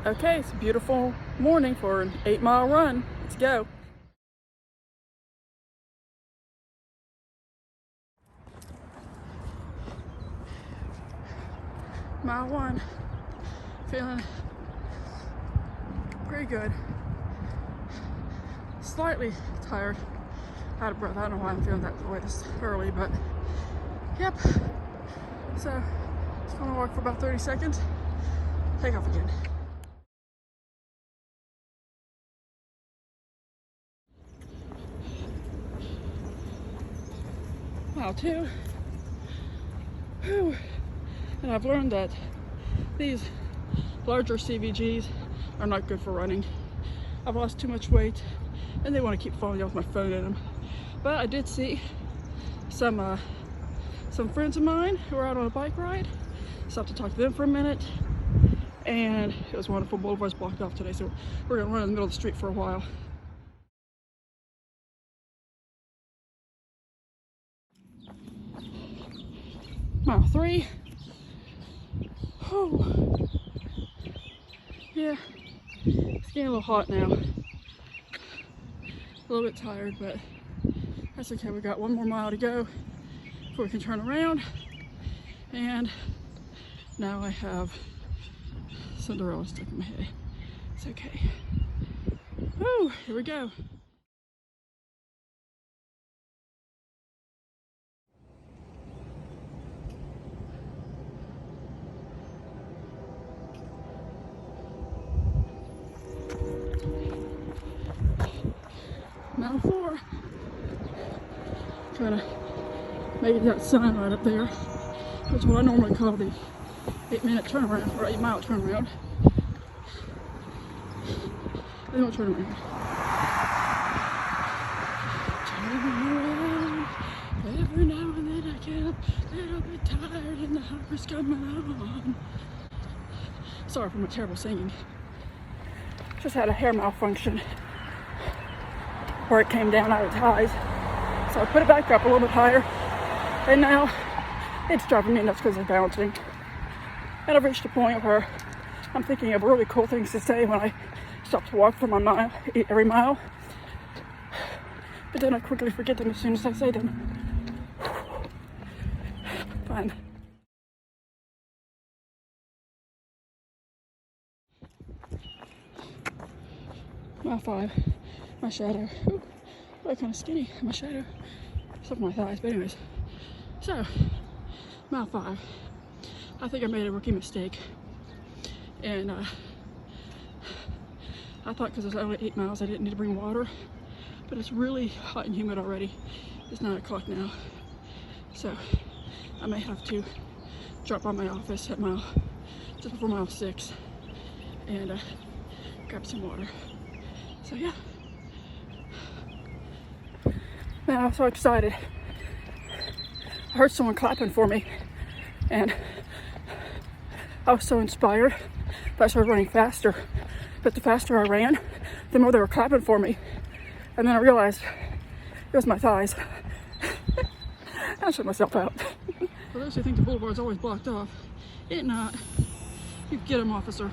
Okay, it's a beautiful morning for an 8-mile run. Let's go. Mile 1. Feeling pretty good. Slightly tired. Out of breath. I don't know why I'm feeling that way this early, but yep. So, just gonna walk for about 30 seconds. Take off again. Mile 2. Whew. And I've learned that these larger CVGs are not good for running. I've lost too much weight and they want to keep falling off my phone in them. But I did see some friends of mine who were out on a bike ride. Stopped to talk to them for a minute and it was wonderful. Boulevard's blocked off today, so we're gonna run in the middle of the street for a while. Mile 3. Oh, yeah, it's getting a little hot now. A little bit tired, but that's okay. We got one more mile to go before we can turn around. And now I have Cinderella stuck in my head. It's okay. Woo, here we go. Mile 4. Trying to make that sign right up there. That's what I normally call the 8-minute turnaround, or 8-mile turnaround. They don't turn around. Turn around. Every now and then I get a little bit tired and the hunger's coming on. Sorry for my terrible singing. Just had a hair malfunction where it came down out of ties. So I put it back up a little bit higher. And now it's driving me nuts because it's bouncing. And I've reached a point where I'm thinking of really cool things to say when I stop to walk for my mile, every mile. But then I quickly forget them as soon as I say them. Fine. Mile 5. My shadow. Ooh, really kind of skinny. My shadow. Stuff on my thighs, but anyways. So, mile 5. I think I made a rookie mistake. And I thought because it's only 8 miles I didn't need to bring water. But it's really hot and humid already. It's 9 o'clock now. So, I may have to drop by my office at just before mile 6 and grab some water. So yeah. Man, I was so excited. I heard someone clapping for me and I was so inspired. But I started running faster. But the faster I ran, the more they were clapping for me. And then I realized it was my thighs. I shut myself out. For those who think the boulevard's always blocked off, it's not. You get them, officer.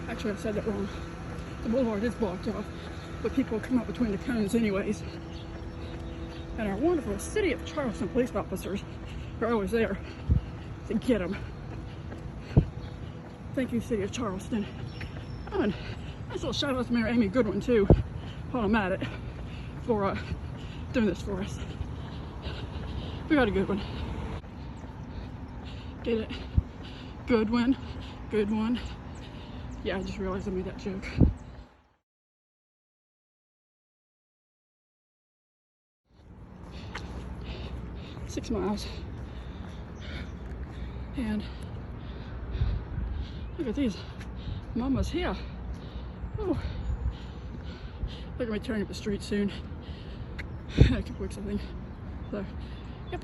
Actually, I said that wrong. The boulevard is blocked off, but people come up between the cones anyways. And our wonderful City of Charleston police officers are always there to get them. Thank you, City of Charleston. Oh, and nice little shout out to Mayor Amy Goodwin too, while I'm at it, for doing this for us. We got a good one. Get it? Goodwin. Good one. Yeah, I just realized I made that joke. Six miles. And look at these mamas here. Oh, they're gonna be turning up the street soon. In a couple weeks, I think. So, yep.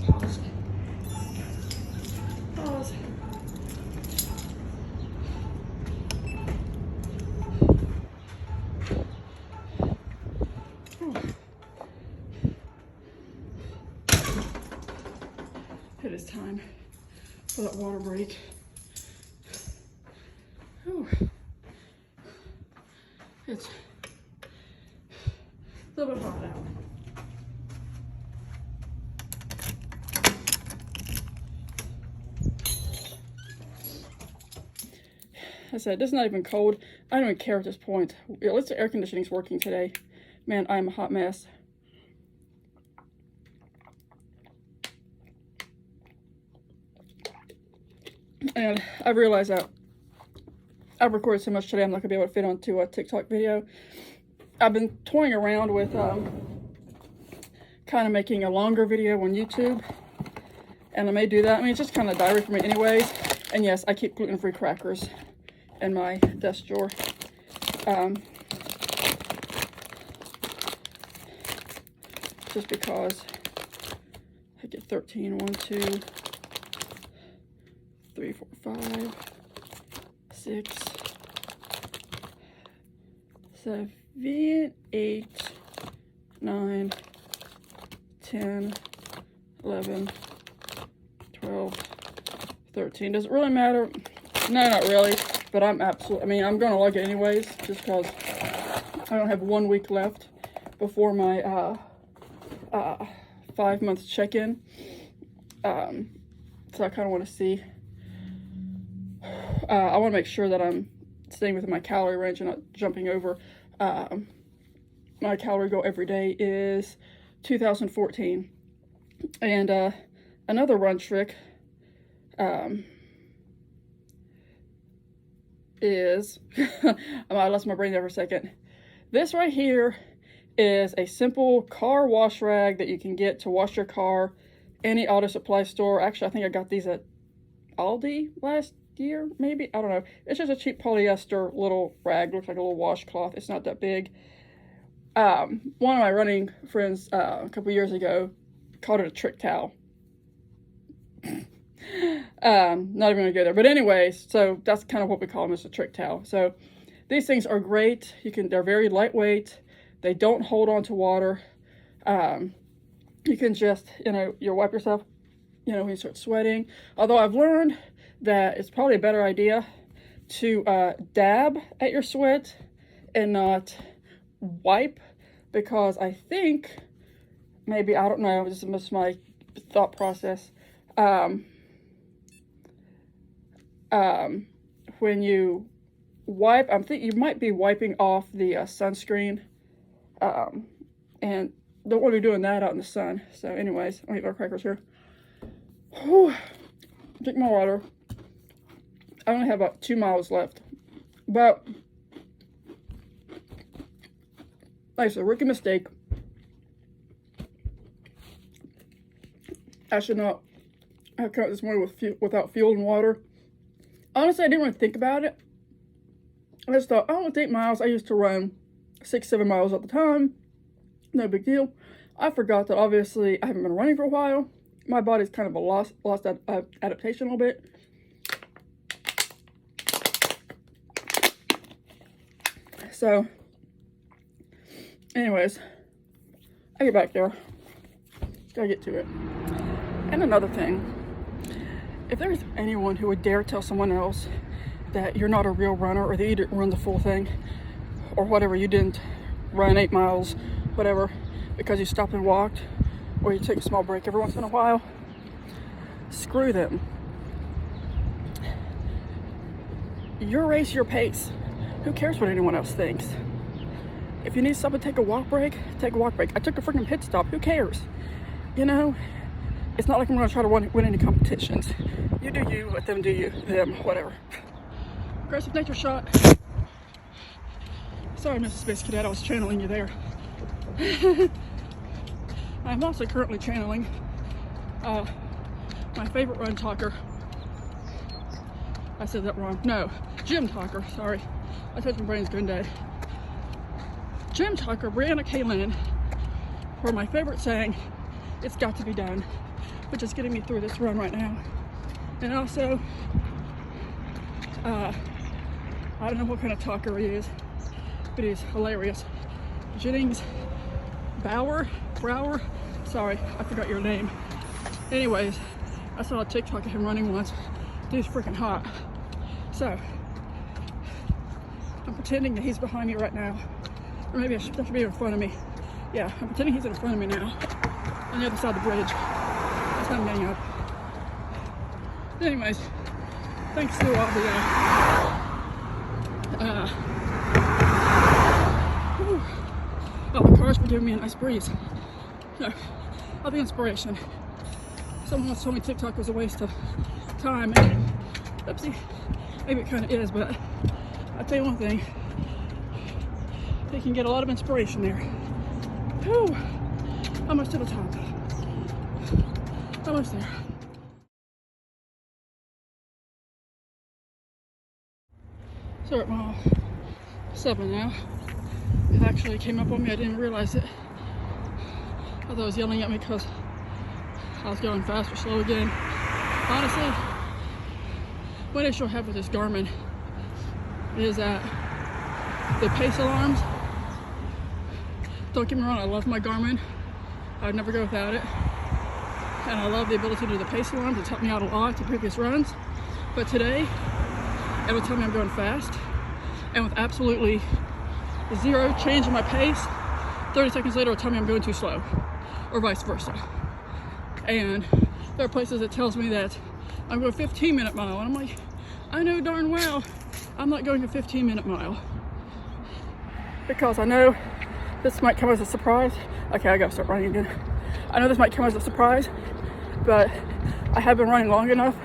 Pause. Pause. it is time for that water break. Whew. It's a little bit hot out. I said, it's not even cold. I don't even care at this point. At least the air conditioning's working today. Man, I'm a hot mess. And I realized that I've recorded so much today, I'm not gonna be able to fit onto a TikTok video. I've been toying around with kind of making a longer video on YouTube, and I may do that. I mean, it's just kind of diary for me anyways. And yes, I keep gluten-free crackers in my desk drawer. Just because I get 13, 1, 2, 3, 4, 5, 6, 7, 8, 9, 10, 11, 12, 13. Does it really matter? No, not really. But I'm absolutely, I mean, I'm going to lug it anyways, just because I don't have 1 week left before my 5 month check-in. So I kind of want to see. I want to make sure that I'm staying within my calorie range and not jumping over. My calorie goal every day is 2014. And another run trick is, I lost my brain there for a second. This right here is a simple car wash rag that you can get to wash your car any auto supply store. Actually, I think I got these at Aldi last year, maybe. I don't know. It's just a cheap polyester little rag. Looks like a little washcloth. It's not that big. One of my running friends a couple years ago called it a trick towel. Not even gonna go there. But anyways, so that's kind of what we call them, is a trick towel. So these things are great. They're very lightweight. They don't hold on to water. You can just, you wipe yourself, when you start sweating. Although I've learned that it's probably a better idea to dab at your sweat and not wipe, because I think, maybe, I don't know, this is my thought process. When you wipe, I'm thinking you might be wiping off the sunscreen, and don't want to be doing that out in the sun. So anyways, I'll eat our crackers here. Whew. Drink my water. I only have about 2 miles left, but like I said, rookie mistake. I should not have come out this morning without fuel and water. Honestly, I didn't really think about it. I just thought, oh, it's 8 miles. I used to run 6, 7 miles at the time. No big deal. I forgot that obviously I haven't been running for a while. My body's kind of lost adaptation a little bit. So, anyways, I get back there. Gotta get to it. And another thing, if there's anyone who would dare tell someone else that you're not a real runner, or that you didn't run the full thing, or whatever, you didn't run 8 miles, whatever, because you stopped and walked, or you take a small break every once in a while, screw them. Your race, your pace. Who cares what anyone else thinks? If you need to stop and take a walk break, take a walk break. I took a freaking pit stop. Who cares? It's not like I'm going to try to win any competitions. You do you, let them do you, them, whatever. Aggressive nature shot. Sorry, Mrs. Space Cadet, I was channeling you there. I'm also currently channeling my favorite run talker. I said that wrong. No, gym talker, sorry. I said my brain's going dead. Gym talker, Brianna Kaylin, for my favorite saying, it's got to be done, which is getting me through this run right now. And also, I don't know what kind of talker he is, but he's hilarious. Jennings Brower, sorry, I forgot your name. Anyways, I saw a TikTok of him running once. Dude's freaking hot. So, I'm pretending that he's behind me right now. Or maybe that should be in front of me. Yeah, I'm pretending he's in front of me now. On the other side of the bridge. That's how I'm getting up. But anyways, thanks to all the cars for giving me a nice breeze. No, all the inspiration. Someone once told me TikTok was a waste of time. And, oopsie, maybe it kind of is, but I'll tell you one thing. You can get a lot of inspiration there. Whew, almost to the top. Almost there. So we're at mile 7 now. It actually came up on me, I didn't realize it. I thought it was yelling at me because I was going fast or slow again. Honestly, one issue I have with this Garmin is that the pace alarms, don't get me wrong, I love my Garmin. I would never go without it. And I love the ability to do the pace alarms. It's helped me out a lot to previous runs. But today, it will tell me I'm going fast. And with absolutely zero change in my pace, 30 seconds later it'll tell me I'm going too slow. Or vice versa. And there are places that tells me that I'm going 15-minute mile. And I'm like, I know darn well I'm not going a 15-minute mile. Because I know this might come as a surprise. Okay, I gotta start running again. I know this might come as a surprise, but I have been running long enough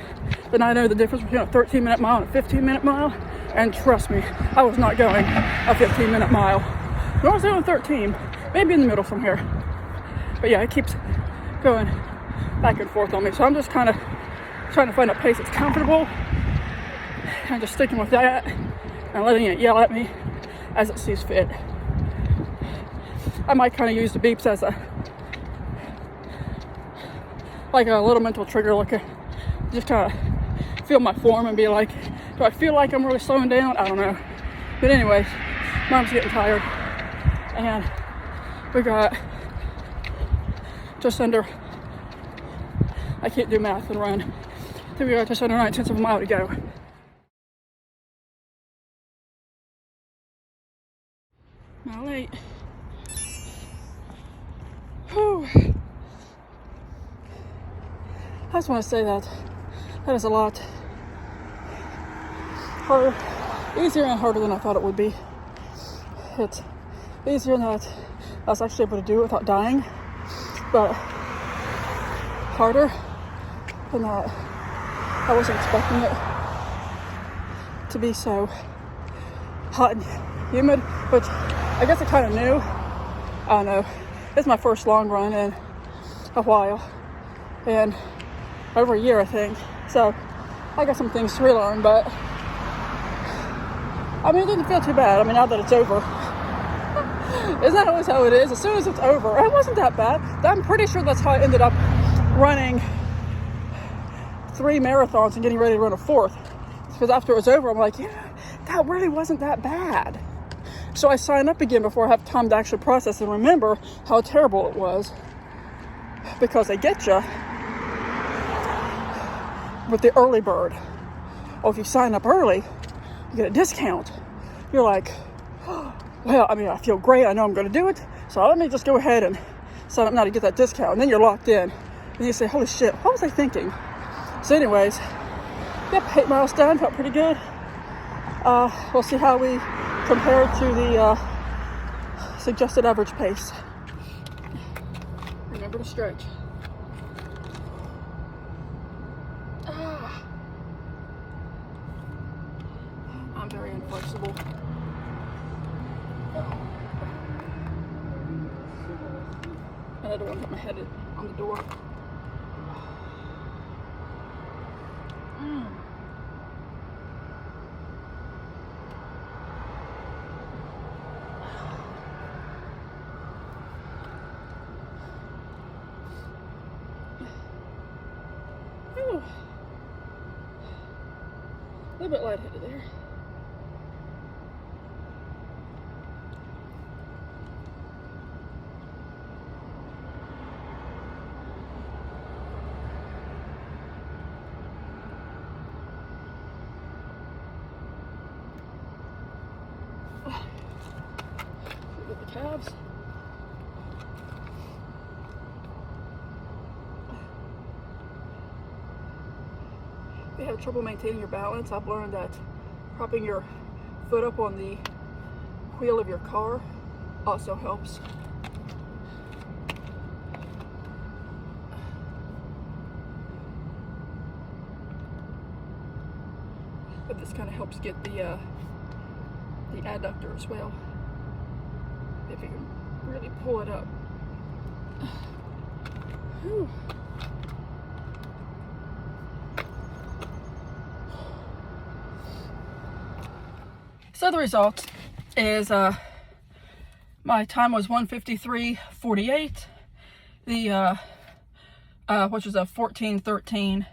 that I know the difference between a 13-minute mile and a 15-minute mile. And trust me, I was not going a 15-minute mile. Nor was I doing 13, maybe in the middle somewhere. But yeah, it keeps going back and forth on me. So I'm just kind of trying to find a pace that's comfortable and just sticking with that and letting it yell at me as it sees fit. I might kind of use the beeps as a little mental trigger, just kind of feel my form and be like, do I feel like I'm really slowing down? I don't know. But anyways, Mom's getting tired, and we got just under, I can't do math and run. I think we got just under 9/10 of a mile to go. Mile 8. Whew. I just want to say that is a lot harder, easier and harder than I thought it would be. It's easier in that I was actually able to do it without dying, but harder than that I wasn't expecting it to be so hot and humid, which I guess I kind of knew. I don't know. It's my first long run in a while, and over a year, I think. So I got some things to relearn, but I mean, it didn't feel too bad. I mean, now that it's over. Isn't that always how it is? As soon as it's over, it wasn't that bad. I'm pretty sure that's how I ended up running 3 marathons and getting ready to run a 4th. Because after it was over, I'm like, yeah, that really wasn't that bad. So I sign up again before I have time to actually process and remember how terrible it was. Because they get you with the early bird. Oh, if you sign up early, you get a discount. You're like, well, I mean, I feel great. I know I'm going to do it. So let me just go ahead and sign up now to get that discount. And then you're locked in. And you say, holy shit, what was I thinking? So anyways, yep, 8 miles done. Felt pretty good. We'll see how we compare to the suggested average pace. Remember to stretch. I'm very inflexible. And I don't want to put my head on the door. A little bit lightheaded there. calves. If you have trouble maintaining your balance, I've learned that propping your foot up on the wheel of your car also helps. But this kind of helps get the adductor as well, if you can really pull it up. Whew. So the result is my time was 1:53:48. The which was a 14:13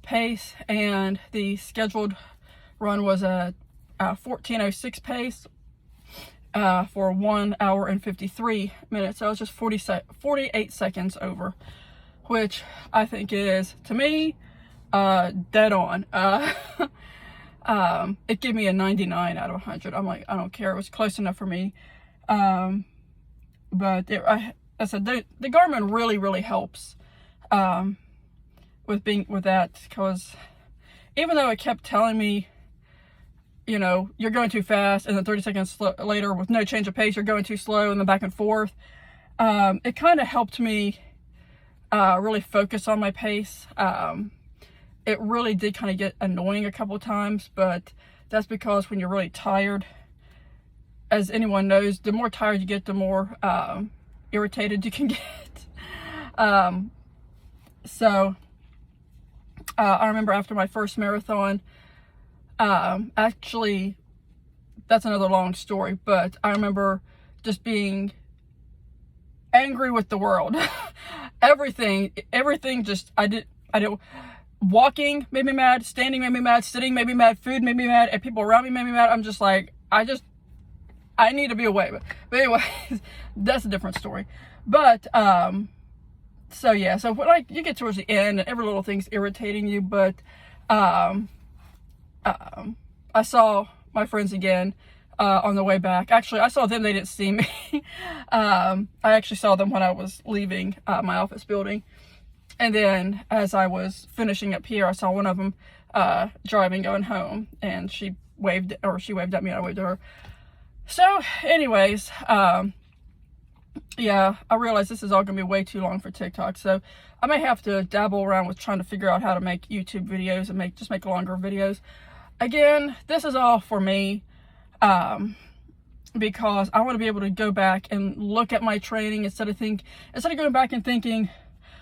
pace, and the scheduled run was a 14:06 pace for 1 hour and 53 minutes. So it was just 48 seconds over, which I think is, to me, dead on. It gave me a 99 out of 100. I'm like, I don't care. It was close enough for me. But I said, the Garmin really helps with that, because even though it kept telling me, you know, you're going too fast, and then 30 seconds later, with no change of pace, you're going too slow, and then back and forth, it kind of helped me really focus on my pace. It really did kind of get annoying a couple times, but that's because when you're really tired, as anyone knows, the more tired you get, the more irritated you can get. So I remember after my first marathon, actually, that's another long story, but I remember just being angry with the world. everything just, I didn't, walking made me mad, standing made me mad, sitting made me mad, food made me mad, and people around me made me mad. I'm just like, I need to be away. But anyways, that's a different story. But, so yeah, so when you get towards the end and every little thing's irritating you, but, I saw my friends again, on the way back. Actually, I saw them, they didn't see me. I actually saw them when I was leaving, my office building. And then as I was finishing up here, I saw one of them driving, going home, and she waved at me, and I waved at her. So anyways, yeah, I realized this is all gonna be way too long for TikTok, so I may have to dabble around with trying to figure out how to make YouTube videos and make longer videos. Again, this is all for me, because I want to be able to go back and look at my training instead of going back and thinking,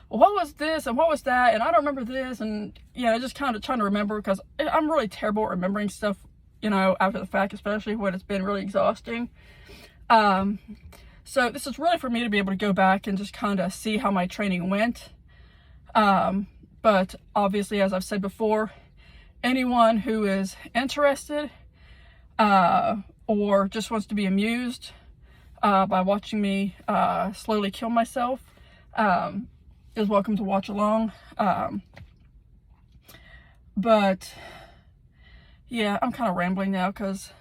well, what was this and what was that, and I don't remember this, and you know, just kind of trying to remember, because I'm really terrible at remembering stuff, you know, after the fact, especially when it's been really exhausting. So this is really for me to be able to go back and just kind of see how my training went. But obviously, as I've said before, anyone who is interested or just wants to be amused by watching me slowly kill myself is welcome to watch along. But yeah, I'm kind of rambling now because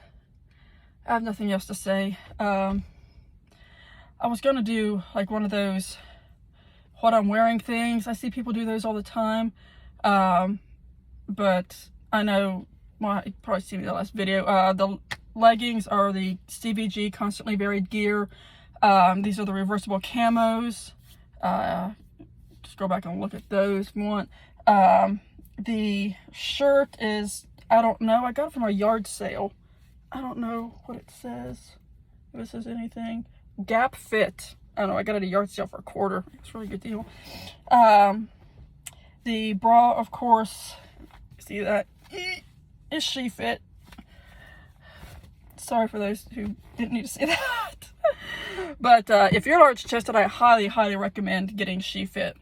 I have nothing else to say. I was gonna do like one of those what I'm wearing things. I see people do those all the time. But I know, well, you probably seen me in the last video. The leggings are the CVG Constantly Varied Gear. These are the reversible camos. Just go back and look at those if you want. The shirt is, I don't know, I got it from a yard sale. I don't know what it says, if it says anything. Gap Fit. I don't know, I got it at a yard sale for $1. It's a really good deal. The bra, of course, see that, is She Fit. Sorry for those who didn't need to see that. But if you're large chested, I highly recommend getting She Fit.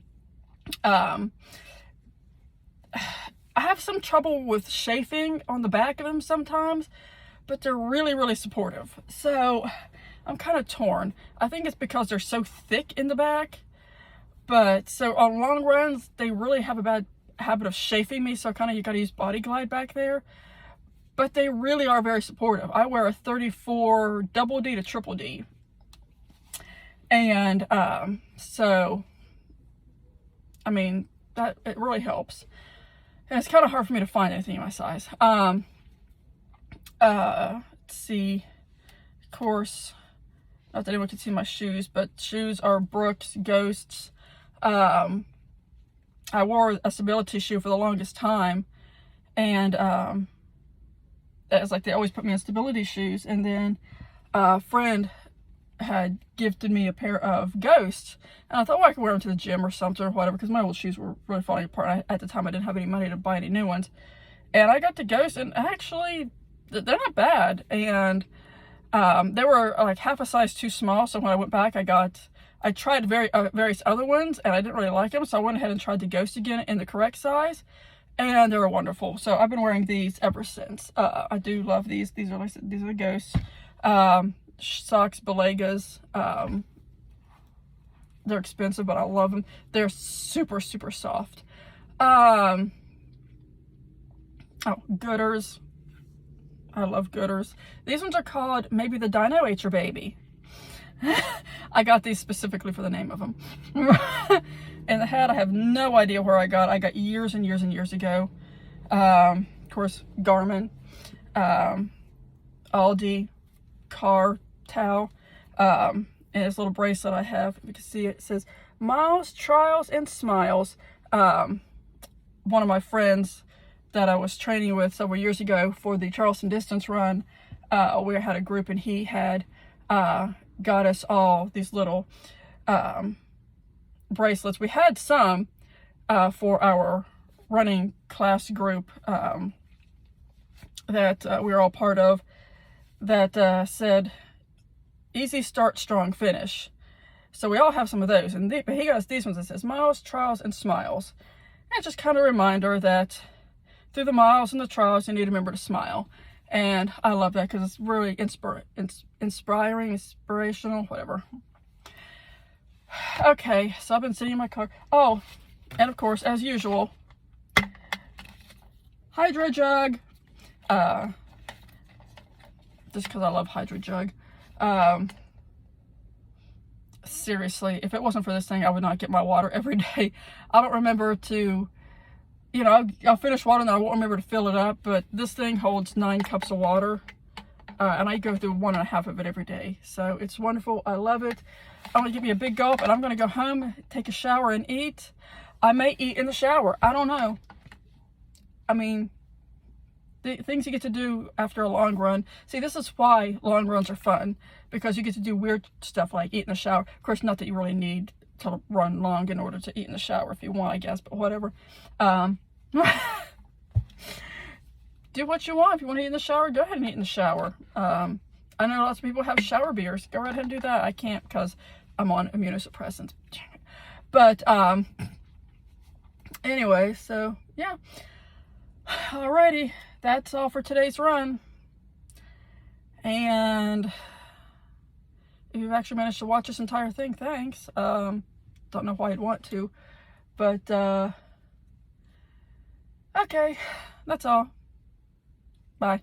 I have some trouble with chafing on the back of them sometimes, but they're really supportive. So I'm kind of torn. I think it's because they're so thick in the back. But so on long runs, they really have a bad habit of chafing me. So you got to use Body Glide back there. But they really are very supportive. I wear a 34 double D to triple D. And so, I mean, that it really helps. And it's kind of hard for me to find anything in my size. Let's see, of course, not that anyone can see my shoes, but shoes are Brooks Ghosts. I wore a stability shoe for the longest time, and it was like they always put me in stability shoes. And then a friend had gifted me a pair of Ghosts, and I thought, well, I could wear them to the gym or something or whatever, because my old shoes were really falling apart. At the time, I didn't have any money to buy any new ones, and I got the Ghosts, and actually, they're not bad. And they were like half a size too small, so when I went back, I tried various other ones, and I didn't really like them, so I went ahead and tried the Ghost again in the correct size, and they were wonderful. So I've been wearing these ever since. I do love these. These are the Ghosts. Socks, Balegas. They're expensive, but I love them. They're super, super soft. Oh, Gooders. I love Gooders. These ones are called maybe the Dino Ate Your Baby. I got these specifically for the name of them. And the hat, I have no idea where I got years and years and years ago. Of course, Garmin, Aldi, Car Towel, and this little bracelet I have. You can see it says Miles, Trials, and Smiles. One of my friends that I was training with several years ago for the Charleston distance run, we had a group, and he had got us all these little bracelets. We had some for our running class group that we were all part of, that said easy start, strong finish. So we all have some of those, and but he got us these ones that says Miles, Trials, and Smiles. And it's just kind of a reminder that through the miles and the trials, you need to remember to smile. And I love that because it's really inspiring, inspirational, whatever. Okay, so I've been sitting in my car. Oh, and of course, as usual, Hydro Jug. Just because I love Hydro Jug. Seriously, if it wasn't for this thing, I would not get my water every day. I don't remember to, you know, I'll finish water and then I won't remember to fill it up, but this thing holds 9 cups of water, and I go through 1.5 of it every day. So it's wonderful. I love it. I'm going to give you a big gulp, and I'm going to go home, take a shower, and eat. I may eat in the shower. I don't know. I mean, the things you get to do after a long run. See, this is why long runs are fun, because you get to do weird stuff like eat in the shower. Of course, not that you really need to run long in order to eat in the shower if you want, I guess, but whatever. Do what you want. If you want to eat in the shower, go ahead and eat in the shower. I know lots of people have shower beers. Go right ahead and do that. I can't because I'm on immunosuppressants. But anyway, so yeah. Alrighty, that's all for today's run. And if you've actually managed to watch this entire thing, thanks. Don't know why you'd want to, but okay, that's all. Bye.